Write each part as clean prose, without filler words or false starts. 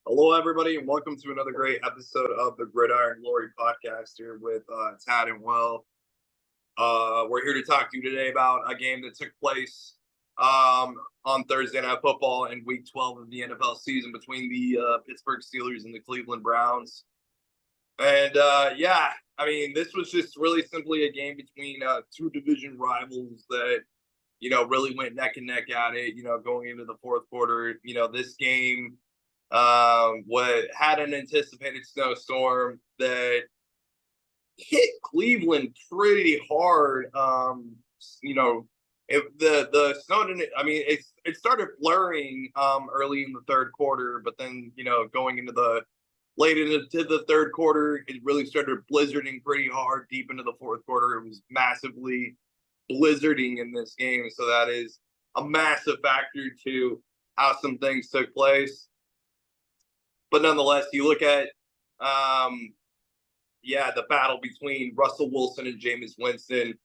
Hello, everybody, and welcome to another great episode of the Gridiron Glory podcast here with Tad and Will. We're here to talk to you today about a game that took place on Thursday Night Football in Week 12 of the NFL season between the Pittsburgh Steelers and the Cleveland Browns. And this was just really simply a game between two division rivals that really went neck and neck at it. Going into the fourth quarter, this game what had an anticipated snowstorm that hit Cleveland pretty hard. The snow didn't. It started blurring early in the third quarter, but then going into the third quarter, it really started blizzarding pretty hard. Deep into the fourth quarter, it was massively blizzarding in this game, so that is a massive factor to how some things took place. But nonetheless, you look at, the battle between Russell Wilson and Jameis Winston.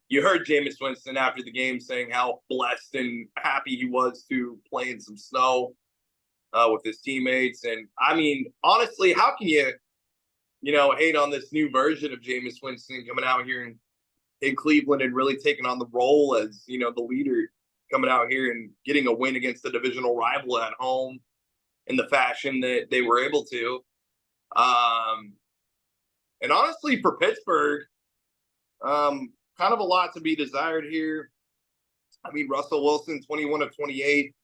You heard Jameis Winston after the game saying how blessed and happy he was to play in some snow with his teammates. And I mean, honestly, how can you hate on this new version of Jameis Winston coming out here in Cleveland and really taking on the role as, the leader, coming out here and getting a win against the divisional rival at home in the fashion that they were able to. And honestly, for Pittsburgh, kind of a lot to be desired here. I mean, Russell Wilson, 21 of 28,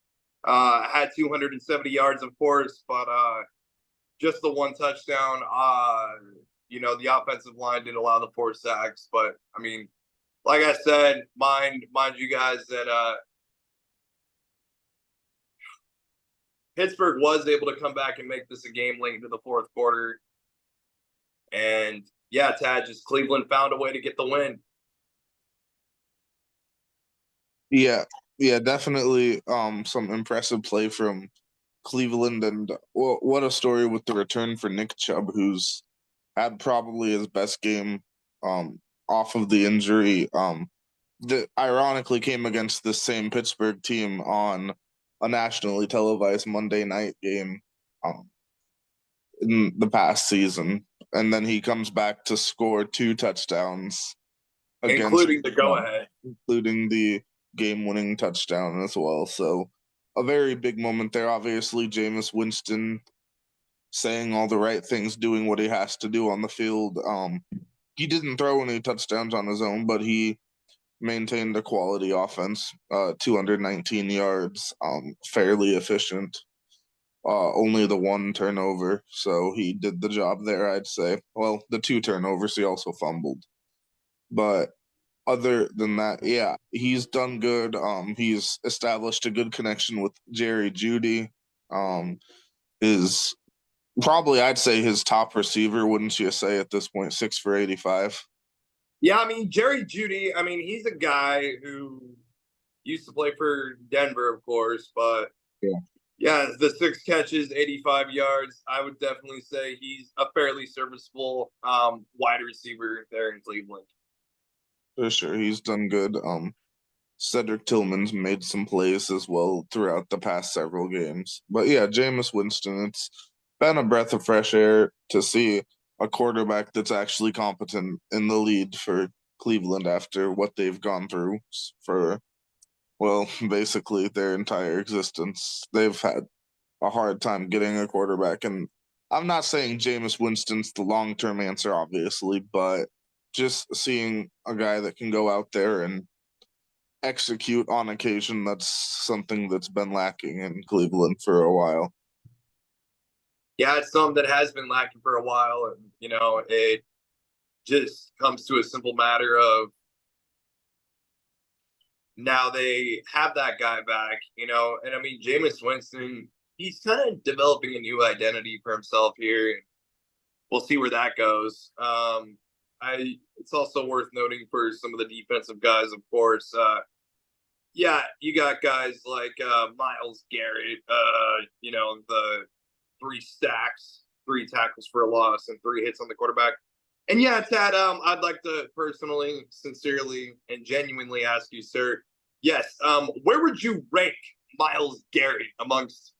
had 270 yards, of course, but just the one touchdown. The offensive line did allow the 4 sacks. But, I mean, like I said, mind you guys that Pittsburgh was able to come back and make this a game late into the fourth quarter. And, Tad, just Cleveland found a way to get the win. Yeah, definitely some impressive play from Cleveland. And what a story with the return for Nick Chubb, who's had probably his best game off of the injury. That ironically came against this same Pittsburgh team on a nationally televised Monday night game in the past season. And then he comes back to score 2 touchdowns. Including the go-ahead. Including the game-winning touchdown as well. So a very big moment there. Obviously, Jameis Winston saying all the right things, doing what he has to do on the field. He didn't throw any touchdowns on his own, but he maintained a quality offense, 219 yards, fairly efficient. Only the 1 turnover, so he did the job there, I'd say. Well, the 2 turnovers, he also fumbled. But other than that, he's done good. He's established a good connection with Jerry Jeudy. Is probably, I'd say, his top receiver, wouldn't you say, at this point, 6 for 85? Yeah, I mean, Jerry Jeudy, he's a guy who used to play for Denver, of course, but the 6 catches, 85 yards, I would definitely say he's a fairly serviceable wide receiver there in Cleveland. For sure, he's done good. Cedric Tillman's made some plays as well throughout the past several games. But Jameis Winston, it's been a breath of fresh air to see a quarterback that's actually competent in the lead for Cleveland after what they've gone through for, well, basically their entire existence. They've had a hard time getting a quarterback. And I'm not saying Jameis Winston's the long-term answer, obviously, but just seeing a guy that can go out there and execute on occasion, that's something that's been lacking in Cleveland for a while. Yeah, it's something that has been lacking for a while. And, it just comes to a simple matter of now they have that guy back, and Jameis Winston, he's kind of developing a new identity for himself here. And we'll see where that goes. It's also worth noting for some of the defensive guys, of course. You got guys like Myles Garrett, the 3 sacks, 3 tackles for a loss, and 3 hits on the quarterback. And Tad, I'd like to personally, sincerely, and genuinely ask you, sir, where would you rank Myles Garrett amongst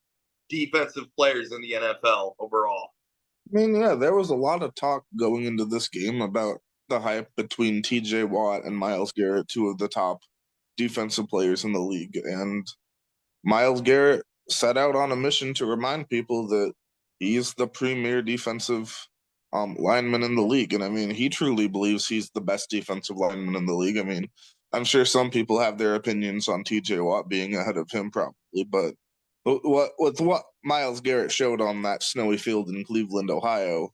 defensive players in the NFL overall. I mean, yeah, there was a lot of talk going into this game about the hype between TJ Watt and Myles Garrett, two of the top defensive players in the league. And Myles Garrett set out on a mission to remind people that he's the premier defensive lineman in the league. And I mean, he truly believes he's the best defensive lineman in the league. I mean, I'm sure some people have their opinions on TJ Watt being ahead of him, probably, but what Myles Garrett showed on that snowy field in Cleveland, Ohio,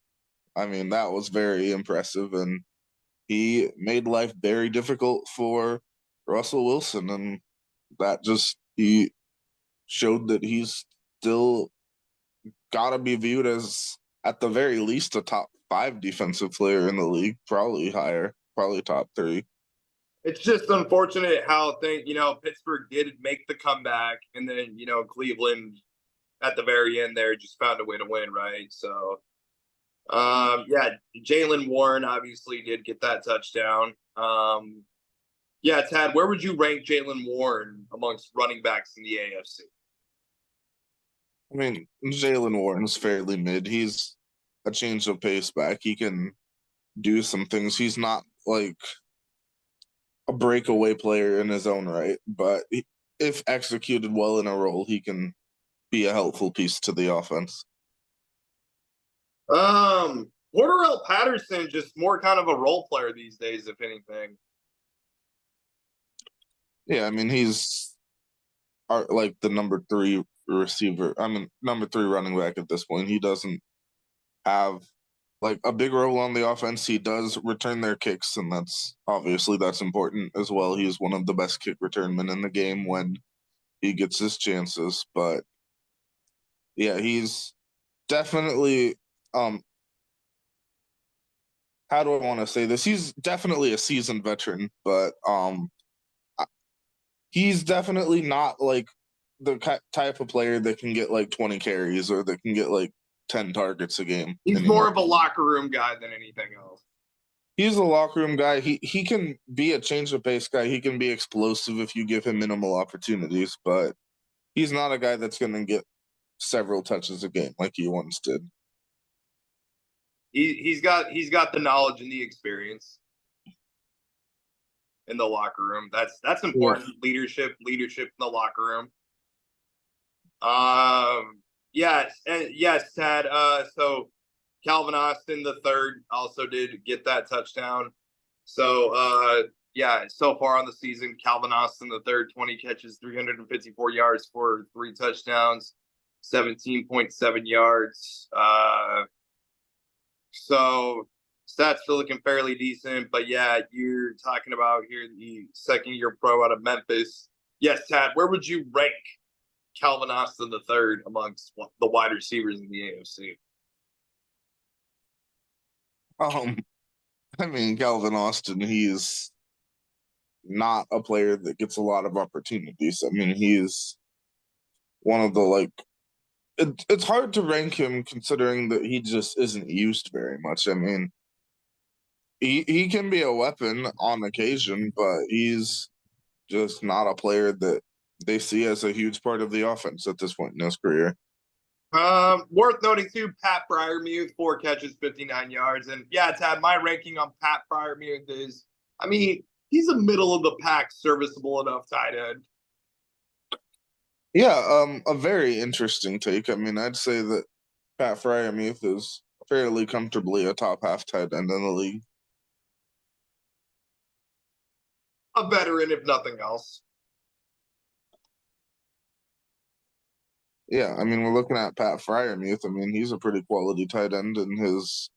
I mean, that was very impressive, and he made life very difficult for Russell Wilson, and that just he showed that he's still got to be viewed as at the very least a top 5 defensive player in the league, probably higher, probably top 3. It's just unfortunate how Pittsburgh did make the comeback, and then Cleveland at the very end there just found a way to win, right? So yeah, Jaylen Warren obviously did get that touchdown. Yeah, Tad, where would you rank Jaylen Warren amongst running backs in the AFC? I mean, Jaylen Warren's fairly mid. He's a change of pace back. He can do some things. He's not like a breakaway player in his own right, but if executed well in a role, he can be a helpful piece to the offense. Cordarrelle Patterson, just more kind of a role player these days, if anything. Yeah, I mean, he's like the number 3 receiver. I mean, number 3 running back at this point. He doesn't have like a big role on the offense. He does return their kicks, and that's important as well. He's one of the best kick return men in the game when he gets his chances. But yeah, he's definitely how do I want to say this? He's definitely a seasoned veteran, but he's definitely not like the type of player that can get like 20 carries or that can get like 10 targets a game. He's anymore. more of a locker room guy than anything else. He's a locker room guy. He can be a change of pace guy. He can be explosive if you give him minimal opportunities, but he's not a guy that's going to get several touches a game like he once did. He's got the knowledge and the experience in the locker room. That's important. Yeah. Leadership in the locker room. Yes, Tad. So Calvin Austin the third also did get that touchdown. So yeah, so far on the season, Calvin Austin the third, 20 catches, 354 yards for 3 touchdowns, 17.7 yards. So stats are looking fairly decent, but yeah, you're talking about here the second-year pro out of Memphis. Yes, Tad, where would you rank Calvin Austin the third amongst the wide receivers in the AFC? I mean, Calvin Austin, he's not a player that gets a lot of opportunities. I mean, he's one of the like it's hard to rank him considering that he just isn't used very much. I mean, he can be a weapon on occasion, but he's just not a player that they see as a huge part of the offense at this point in his career. Worth noting too, Pat Freiermuth, 4 catches, 59 yards. And yeah, Tad, my ranking on Pat Freiermuth is, I mean, he's a middle of the pack, serviceable enough tight end. Yeah, a very interesting take. I mean, I'd say that Pat Freiermuth is fairly comfortably a top half tight end in the league. A veteran, if nothing else. Yeah, I mean, we're looking at Pat Freiermuth. I mean, he's a pretty quality tight end in his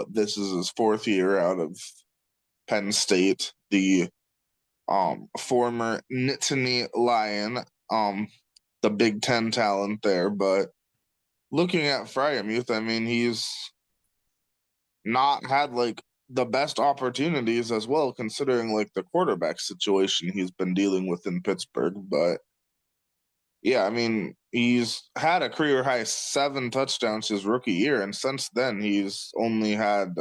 this is his 4th year out of Penn State, the former Nittany Lion, the Big Ten talent there. But looking at Freiermuth, I mean, he's not had like the best opportunities as well, considering like the quarterback situation he's been dealing with in Pittsburgh. But yeah, I mean, he's had a career high 7 touchdowns his rookie year, and since then he's only had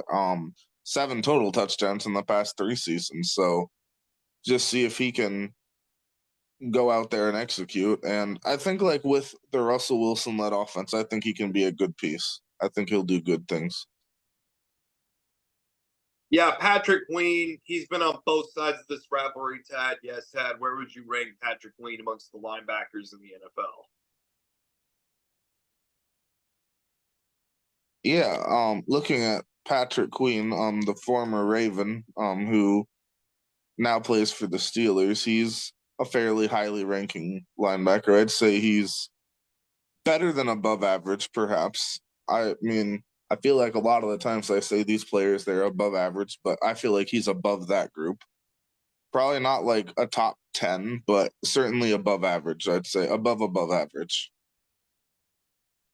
7 total touchdowns in the past 3 seasons. So just see if he can go out there and execute. And I think like with the Russell Wilson led offense, I think he can be a good piece. I think he'll do good things. Yeah, Patrick Queen, he's been on both sides of this rivalry, Tad. Yes, Tad, where would you rank Patrick Queen amongst the linebackers in the NFL? Yeah, looking at Patrick Queen, the former Raven, who now plays for the Steelers, he's a fairly highly ranking linebacker. I'd say he's better than above average, perhaps. I mean, I feel like a lot of the times I say these players they're above average, but I feel like he's above that group. Probably not like a top 10, but certainly above average, I'd say. Above average,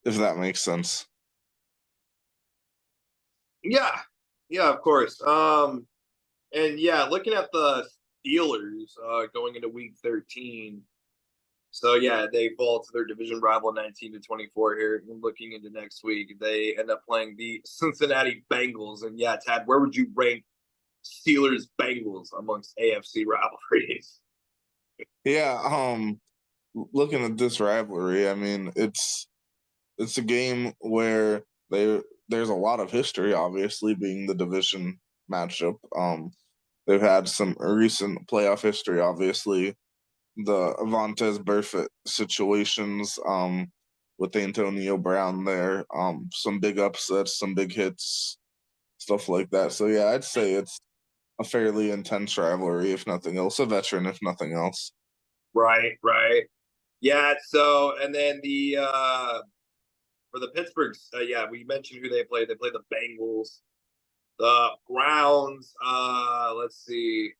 if that makes sense. Yeah, yeah, of course. And yeah, looking at the Steelers going into Week 13. So yeah, they fall to their division rival 19-24 here. And looking into next week, they end up playing the Cincinnati Bengals. And yeah, Tad, where would you rank Steelers Bengals amongst AFC rivalries? Yeah, looking at this rivalry, I mean, it's a game where there's a lot of history, obviously, being the division matchup. They've had some recent playoff history, obviously. The Avantez Burfict situations, with Antonio Brown there, some big upsets, some big hits, stuff like that. So yeah, I'd say it's a fairly intense rivalry, if nothing else, a veteran, if nothing else. Right, right. Yeah, so and then the for the Pittsburgh, yeah, we mentioned who they play. They play the Bengals, the Browns. Let's see,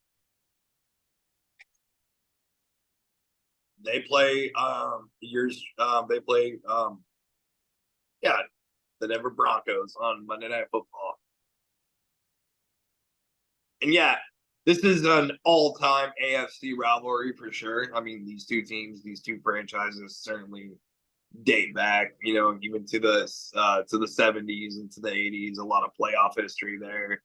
they play they play yeah, the Denver Broncos on Monday Night Football. And yeah, this is an all-time AFC rivalry for sure. I mean, these two teams, these two franchises certainly date back, even to the 70s and to the 80s. A lot of playoff history there,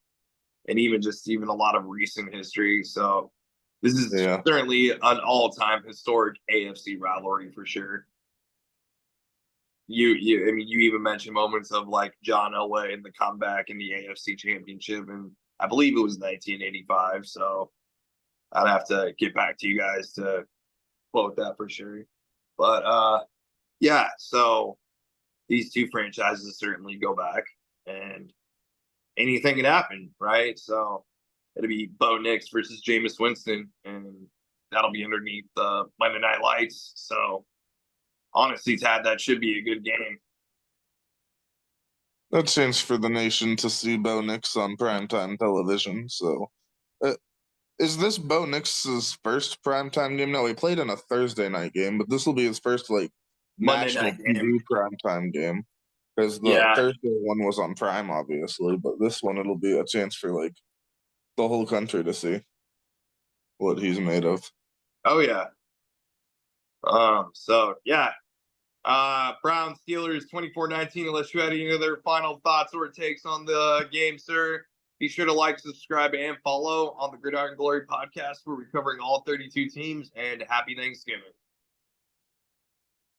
and even a lot of recent history. So this is Yeah. certainly an all-time historic AFC rivalry for sure. I mean, you even mentioned moments of like John Elway and the comeback in the AFC Championship, and I believe it was 1985. So I'd have to get back to you guys to quote that for sure. But yeah, so these two franchises certainly go back, and anything can happen, right? So it'll be Bo Nix versus Jameis Winston, and that'll be underneath the Monday Night Lights. So honestly, Tad, that should be a good game. A chance for the nation to see Bo Nix on primetime television. So, uh, is this Bo Nix's first primetime game? No, he played in a Thursday night game, but this will be his first like Monday national night game. TV primetime game because the Yeah. Thursday one was on Prime, obviously, but this one it'll be a chance for like the whole country to see what he's made of. Oh yeah. So yeah. Brown Steelers 24-19. Unless you had any other final thoughts or takes on the game, sir. Be sure to like, subscribe, and follow on the Gridiron Glory podcast where we're covering all 32 teams. And happy Thanksgiving.